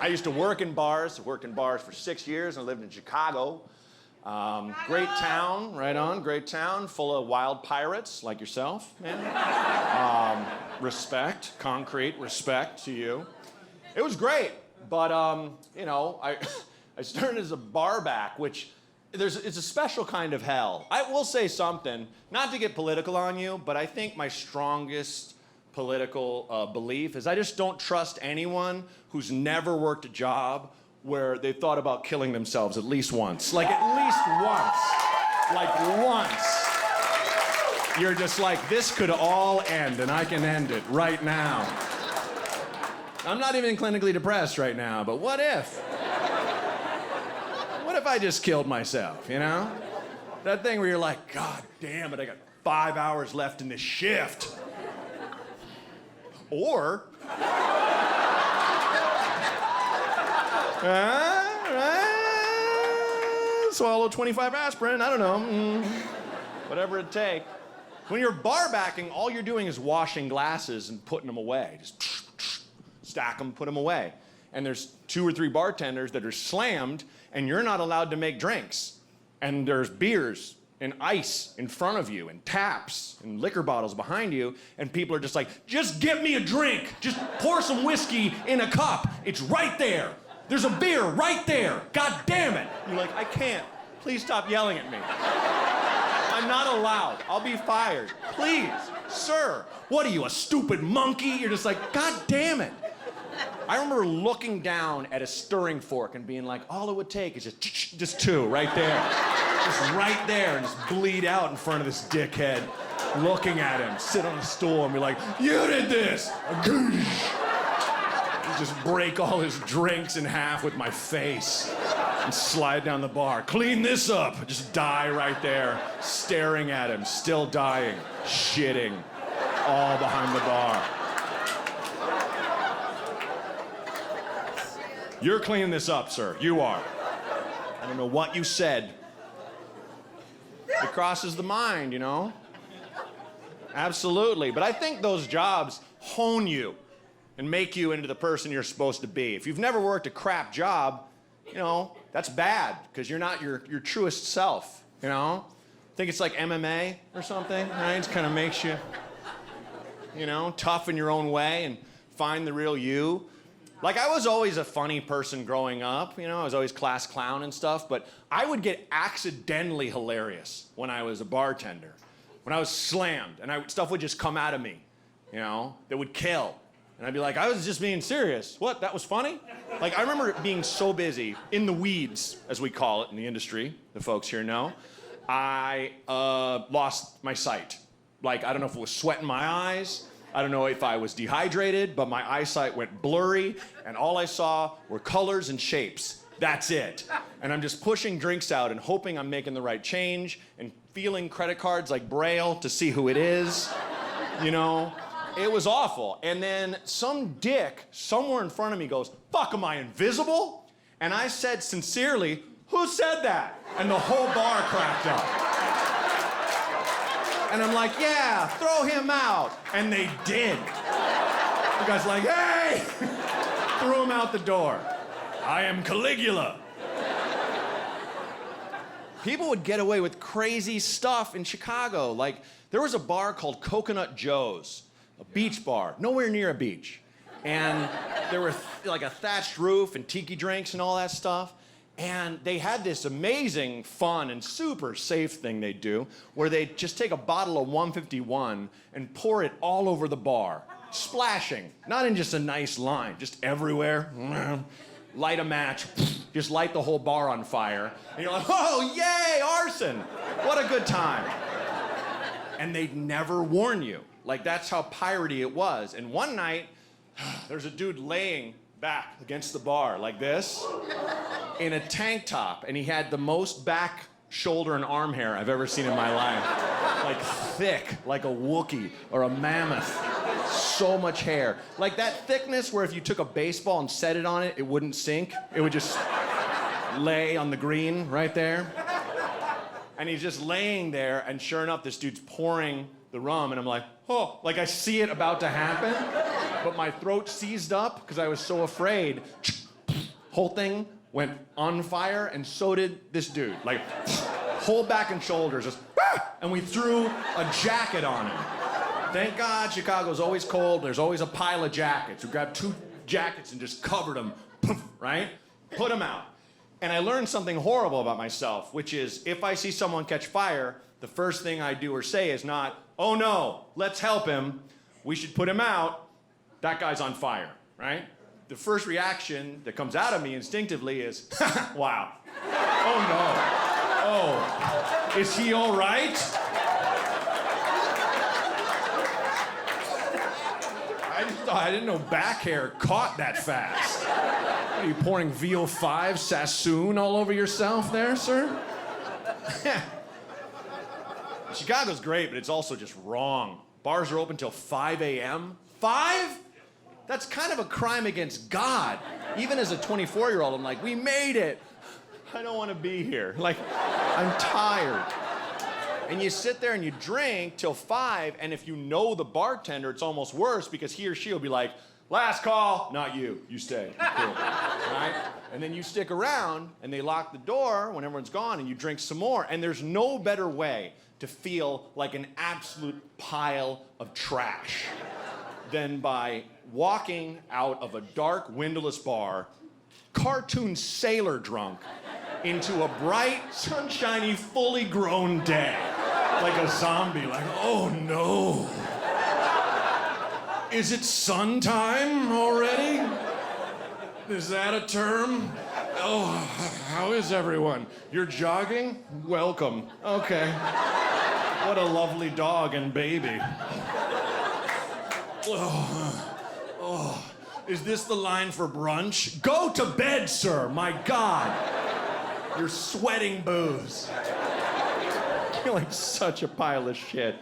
I used to work in bars. I worked in bars for 6 years and I lived in Chicago. Great town, right on, great town, full of wild pirates like yourself, man. Respect, concrete respect to you. It was great, but I started as a bar back, which it's a special kind of hell. I will say something, not to get political on you, but I think my strongest political belief is I just don't trust anyone who's never worked a job where they thought about killing themselves at least once. Like, at least once. Like, once. You're just like, this could all end, and I can end it right now. I'm not even clinically depressed right now, but what if? What if I just killed myself, you know? That thing where you're like, God damn it, I got 5 hours left in this shift. Or... swallow 25 aspirin, I don't know. Whatever it takes. When you're bar backing, all you're doing is washing glasses and putting them away. Just stack them, put them away. And there's 2 or 3 bartenders that are slammed, and you're not allowed to make drinks. And there's beers and ice in front of you, and taps and liquor bottles behind you, and people are just like, just get me a drink. Just pour some whiskey in a cup. It's right there. There's a beer right there. God damn it. You're like, I can't. Please stop yelling at me. I'm not allowed. I'll be fired. Please, sir. What are you, a stupid monkey? You're just like, God damn it. I remember looking down at a stirring fork and being like, all it would take is just 2 right there. Just right there, and just bleed out in front of this dickhead. Looking at him, sit on a stool and be like, you did this. Just break all his drinks in half with my face and slide down the bar. Clean this up. Just die right there, staring at him, still dying, shitting, all behind the bar. You're cleaning this up, sir. You are. I don't know what you said. It crosses the mind, you know? Absolutely. But I think those jobs hone you and make you into the person you're supposed to be. If you've never worked a crap job, you know, that's bad, because you're not your truest self, you know? I think it's like MMA or something, right? It kind of makes you, you know, tough in your own way and find the real you. Like, I was always a funny person growing up, you know, I was always class clown and stuff, but I would get accidentally hilarious when I was a bartender. When I was slammed, and stuff would just come out of me, you know, that would kill. And I'd be like, I was just being serious. What, that was funny? Like, I remember being so busy, in the weeds, as we call it in the industry, the folks here know, I lost my sight. Like, I don't know if it was sweat in my eyes, I don't know if I was dehydrated, but my eyesight went blurry, and all I saw were colors and shapes. That's it. And I'm just pushing drinks out and hoping I'm making the right change, and feeling credit cards like Braille to see who it is, you know? It was awful. And then some dick somewhere in front of me goes, fuck, am I invisible? And I said sincerely, who said that? And the whole bar cracked up. And I'm like, yeah, throw him out. And they did. The guy's like, hey! Threw him out the door. I am Caligula. People would get away with crazy stuff in Chicago. Like, there was a bar called Coconut Joe's. A beach bar, nowhere near a beach. And there were like a thatched roof and tiki drinks and all that stuff. And they had this amazing, fun, and super safe thing they'd do where they'd just take a bottle of 151 and pour it all over the bar, splashing, not in just a nice line, just everywhere. Light a match, just light the whole bar on fire. And you're like, oh, yay, arson. What a good time. And they'd never warn you. Like, that's how piratey it was. And one night, there's a dude laying back against the bar like this in a tank top, and he had the most back, shoulder, and arm hair I've ever seen in my life. Like, thick, like a Wookiee or a mammoth. So much hair. Like that thickness where if you took a baseball and set it on it, it wouldn't sink. It would just lay on the green right there. And he's just laying there, and sure enough, this dude's pouring the rum, and I'm like, oh, like I see it about to happen, but my throat seized up because I was so afraid. Whole thing went on fire, and so did this dude. Like, whole back and shoulders, just, and we threw a jacket on him. Thank God Chicago's always cold. There's always a pile of jackets. We grabbed 2 jackets and just covered them, right? Put them out. And I learned something horrible about myself, which is if I see someone catch fire, the first thing I do or say is not, oh no, let's help him. We should put him out. That guy's on fire, right? The first reaction that comes out of me instinctively is, wow. Oh no. Oh, is he all right? I didn't know back hair caught that fast. What, are you pouring VO5 Sassoon all over yourself there, sir? Chicago's great, but it's also just wrong. Bars are open till 5 a.m. 5? That's kind of a crime against God. Even as a 24-year-old, I'm like, we made it. I don't want to be here. Like, I'm tired. And you sit there and you drink till 5, and if you know the bartender, it's almost worse because he or she will be like, last call, not you, you stay. Cool. Right? And then you stick around, and they lock the door when everyone's gone, and you drink some more, and there's no better way to feel like an absolute pile of trash than by walking out of a dark, windowless bar, cartoon sailor drunk, into a bright, sunshiny, fully grown day. Like a zombie, like, oh no. Is it sun time already? Is that a term? Oh, how is everyone? You're jogging? Welcome. Okay. What a lovely dog and baby. Oh, is this the line for brunch? Go to bed, sir, my God. You're sweating booze. You're like such a pile of shit.